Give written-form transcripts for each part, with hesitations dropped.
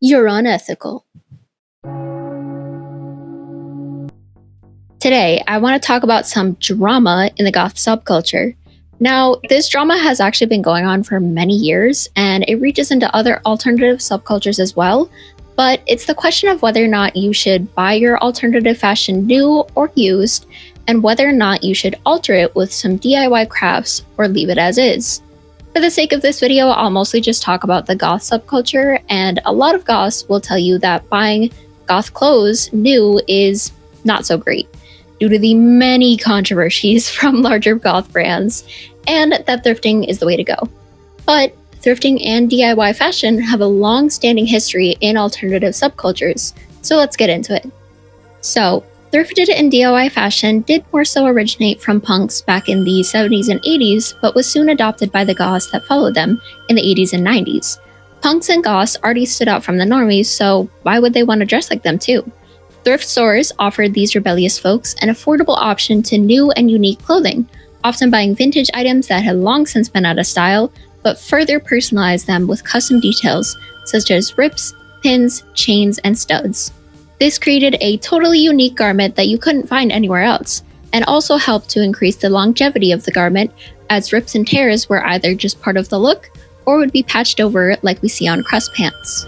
You're unethical. Today, I want to talk about some drama in the goth subculture. Now, this drama has actually been going on for many years, and it reaches into other alternative subcultures as well, but it's the question of whether or not you should buy your alternative fashion new or used, and whether or not you should alter it with some DIY crafts or leave it as is. For the sake of this video, I'll mostly just talk about the goth subculture, and a lot of goths will tell you that buying goth clothes new is not so great, due to the many controversies from larger goth brands, and that thrifting is the way to go. But thrifting and DIY fashion have a long-standing history in alternative subcultures, so let's get into it. So, thrifted and DIY fashion did more so originate from punks back in the 70s and 80s, but was soon adopted by the goths that followed them in the 80s and 90s. Punks and goths already stood out from the normies, so why would they want to dress like them too? Thrift stores offered these rebellious folks an affordable option to new and unique clothing, often buying vintage items that had long since been out of style, but further personalized them with custom details such as rips, pins, chains, and studs. This created a totally unique garment that you couldn't find anywhere else, and also helped to increase the longevity of the garment, as rips and tears were either just part of the look or would be patched over like we see on crust pants.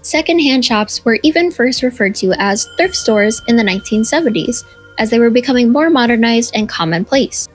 Secondhand shops were even first referred to as thrift stores in the 1970s, as they were becoming more modernized and commonplace.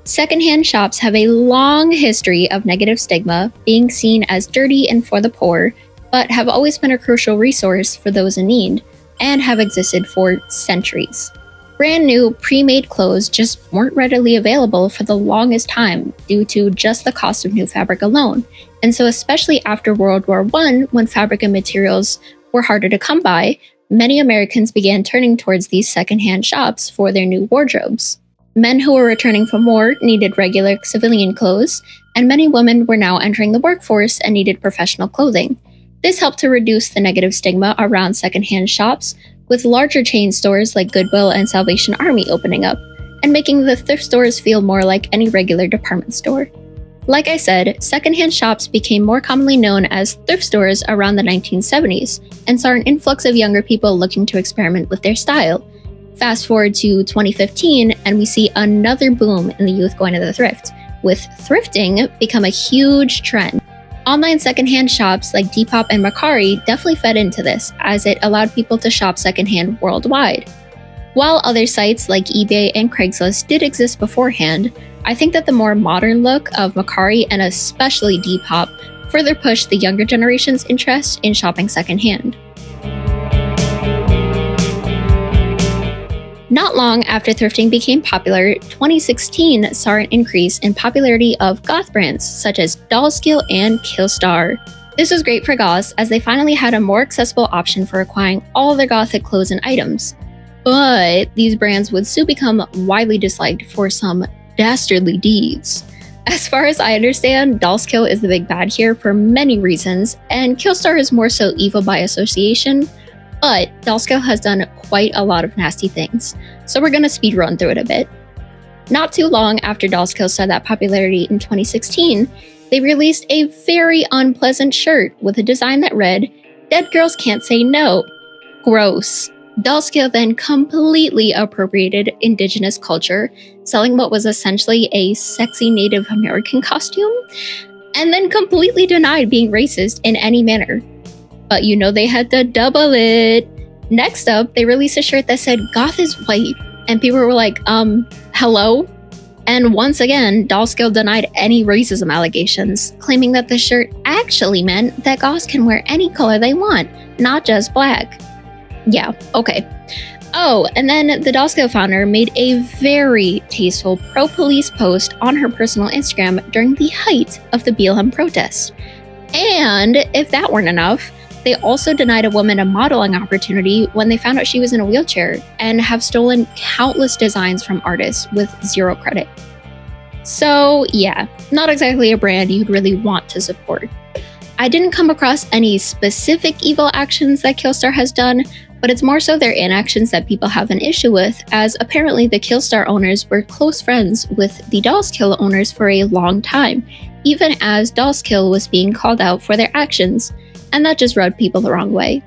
Secondhand shops have a long history of negative stigma, being seen as dirty and for the poor, but have always been a crucial resource for those in need, and have existed for centuries. Brand new, pre-made clothes just weren't readily available for the longest time due to just the cost of new fabric alone, and so especially after World War I, when fabric and materials were harder to come by, many Americans began turning towards these secondhand shops for their new wardrobes. Men who were returning from war needed regular civilian clothes, and many women were now entering the workforce and needed professional clothing. This helped to reduce the negative stigma around secondhand shops, with larger chain stores like Goodwill and Salvation Army opening up, and making the thrift stores feel more like any regular department store. Like I said, secondhand shops became more commonly known as thrift stores around the 1970s, and saw an influx of younger people looking to experiment with their style. Fast forward to 2015, and we see another boom in the youth going to the thrift, with thrifting become a huge trend. Online secondhand shops like Depop and Mercari definitely fed into this, as it allowed people to shop secondhand worldwide. While other sites like eBay and Craigslist did exist beforehand, I think that the more modern look of Mercari and especially Depop further pushed the younger generation's interest in shopping secondhand. Not long after thrifting became popular, 2016 saw an increase in popularity of goth brands such as Dollskill and Killstar. This was great for goths, as they finally had a more accessible option for acquiring all their gothic clothes and items. But these brands would soon become widely disliked for some dastardly deeds. As far as I understand, Dollskill is the big bad here for many reasons, and Killstar is more so evil by association, but Dollskill has done quite a lot of nasty things, so we're gonna speed run through it a bit. Not too long after Dollskill saw that popularity in 2016, they released a very unpleasant shirt with a design that read, "Dead girls can't say no." Gross. Dollskill then completely appropriated indigenous culture, selling what was essentially a sexy Native American costume, and then completely denied being racist in any manner. But you know they had to double it. Next up, they released a shirt that said, "Goth is white," and people were like, hello? And once again, Dollskill denied any racism allegations, claiming that the shirt actually meant that goths can wear any color they want, not just black. Yeah, okay. Oh, and then the Dollskill founder made a very tasteful pro-police post on her personal Instagram during the height of the BLM protest. And if that weren't enough, they also denied a woman a modeling opportunity when they found out she was in a wheelchair, and have stolen countless designs from artists with zero credit. So yeah, not exactly a brand you'd really want to support. I didn't come across any specific evil actions that Killstar has done, but it's more so their inactions that people have an issue with, as apparently the Killstar owners were close friends with the Dollskill owners for a long time, even as Dollskill was being called out for their actions, and that just rubbed people the wrong way.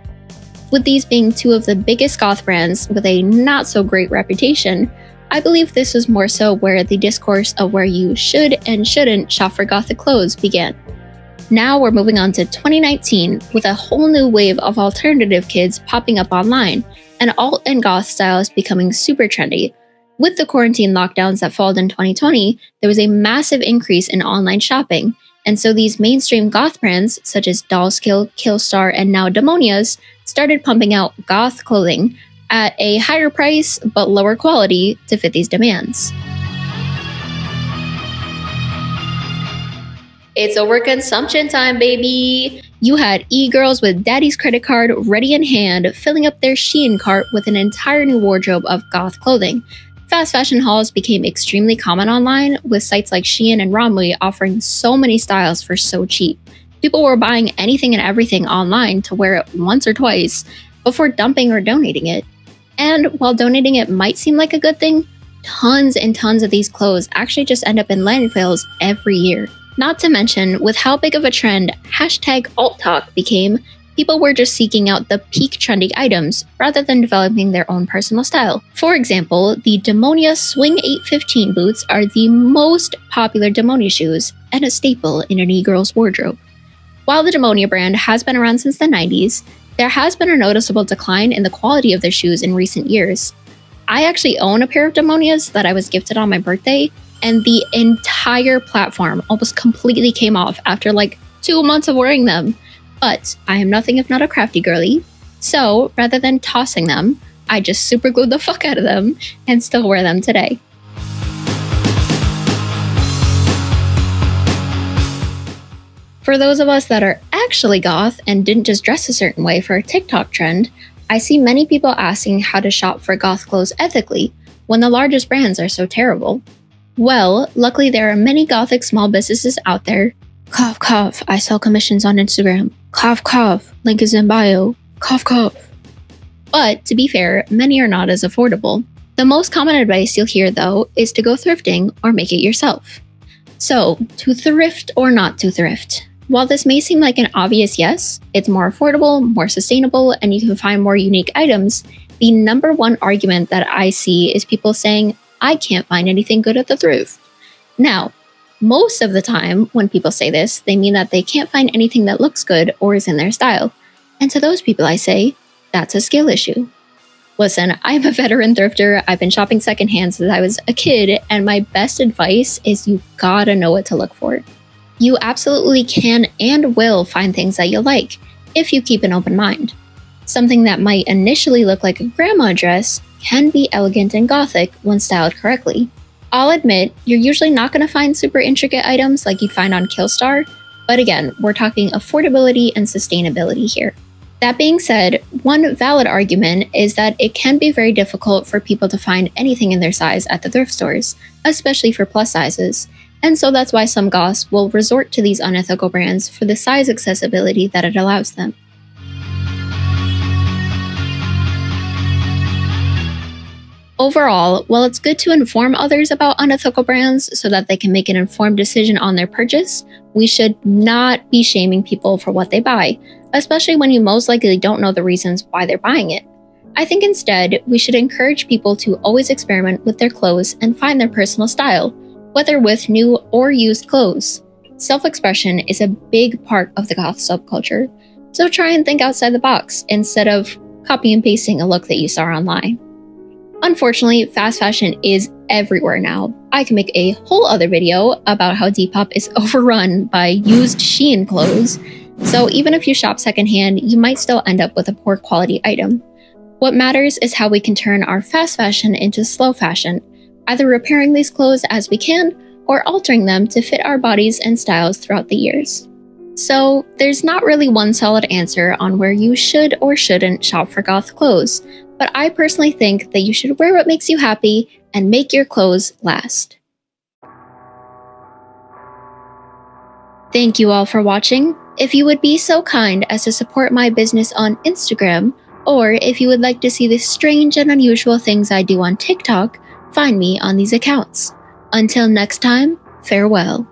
With these being two of the biggest goth brands with a not so great reputation, I believe this was more so where the discourse of where you should and shouldn't shop for gothic clothes began. Now we're moving on to 2019 with a whole new wave of alternative kids popping up online, and alt and goth styles becoming super trendy. With the quarantine lockdowns that followed in 2020, there was a massive increase in online shopping, and so these mainstream goth brands such as Dollskill, Killstar, and now Demonias started pumping out goth clothing at a higher price but lower quality to fit these demands. It's overconsumption time, baby! You had e-girls with daddy's credit card ready in hand, filling up their Shein cart with an entire new wardrobe of goth clothing. Fast fashion hauls became extremely common online, with sites like Shein and Romwe offering so many styles for so cheap. People were buying anything and everything online to wear it once or twice before dumping or donating it. And while donating it might seem like a good thing, tons and tons of these clothes actually just end up in landfills every year. Not to mention, with how big of a trend #AltTalk became, people were just seeking out the peak trendy items rather than developing their own personal style. For example, the Demonia Swing 815 boots are the most popular Demonia shoes and a staple in an e-girl's wardrobe. While the Demonia brand has been around since the 90s, there has been a noticeable decline in the quality of their shoes in recent years. I actually own a pair of Demonias that I was gifted on my birthday, and the entire platform almost completely came off after like 2 months of wearing them. But I am nothing if not a crafty girly, so rather than tossing them, I just super glued the fuck out of them and still wear them today. For those of us that are actually goth and didn't just dress a certain way for a TikTok trend, I see many people asking how to shop for goth clothes ethically when the largest brands are so terrible. Well, luckily there are many gothic small businesses out there. Cough cough, I sell commissions on Instagram. Cough cough, link is in bio. Cough cough. But to be fair, many are not as affordable. The most common advice you'll hear though is to go thrifting or make it yourself. So, to thrift or not to thrift? While this may seem like an obvious yes, it's more affordable, more sustainable, and you can find more unique items. The number one argument that I see is people saying, I can't find anything good at the thrift. Now, most of the time when people say this, they mean that they can't find anything that looks good or is in their style. And to those people I say, that's a skill issue. Listen, I'm a veteran thrifter. I've been shopping secondhand since I was a kid, and my best advice is you gotta know what to look for. You absolutely can and will find things that you like if you keep an open mind. Something that might initially look like a grandma dress can be elegant and gothic when styled correctly. I'll admit, you're usually not going to find super intricate items like you'd find on Killstar, but again, we're talking affordability and sustainability here. That being said, one valid argument is that it can be very difficult for people to find anything in their size at the thrift stores, especially for plus sizes, and so that's why some goths will resort to these unethical brands for the size accessibility that it allows them. Overall, while it's good to inform others about unethical brands so that they can make an informed decision on their purchase, we should not be shaming people for what they buy, especially when you most likely don't know the reasons why they're buying it. I think instead, we should encourage people to always experiment with their clothes and find their personal style, whether with new or used clothes. Self-expression is a big part of the goth subculture, so try and think outside the box instead of copy and pasting a look that you saw online. Unfortunately, fast fashion is everywhere now. I can make a whole other video about how Depop is overrun by used Shein clothes, so even if you shop secondhand, you might still end up with a poor quality item. What matters is how we can turn our fast fashion into slow fashion, either repairing these clothes as we can or altering them to fit our bodies and styles throughout the years. So, there's not really one solid answer on where you should or shouldn't shop for goth clothes, but I personally think that you should wear what makes you happy and make your clothes last. Thank you all for watching. If you would be so kind as to support my business on Instagram, or if you would like to see the strange and unusual things I do on TikTok, find me on these accounts. Until next time, farewell.